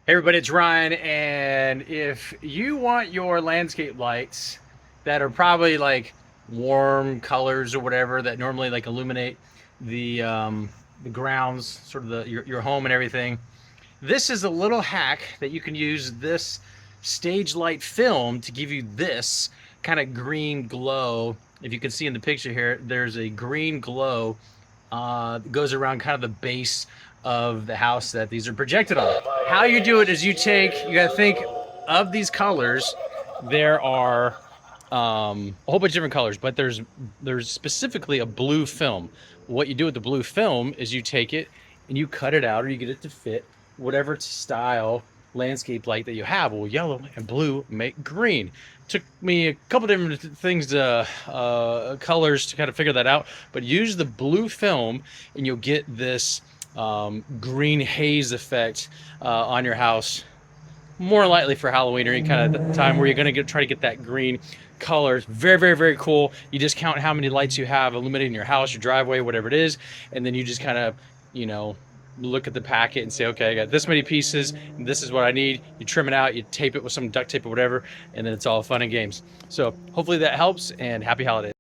Hey everybody, it's Ryan, and if you want your landscape lights that are probably like warm colors or whatever that normally like illuminate the grounds, sort of your home and everything, this is a little hack that you can use this stage light film to give you this kind of green glow. If you can see in the picture here, there's a green glow that goes around kind of the base of the house that these are projected on. How you do it is you got to think of these colors. There are a whole bunch of different colors, but there's specifically a blue film. What you do with the blue film is you take it and you cut it out, or you get it to fit whatever style landscape light that you have. Well, yellow and blue make green. Took me a couple different things to colors to kind of figure that out, but use the blue film and you'll get this green haze effect on your house, more likely for Halloween or any kind of time where you're going to try to get that green color. Very, very, very cool. You just count how many lights you have illuminating your house, your driveway, whatever it is, and then you just kind of, look at the packet and say, okay, I got this many pieces, and this is what I need. You trim it out, you tape it with some duct tape or whatever, and then it's all fun and games. So hopefully that helps, and happy holidays.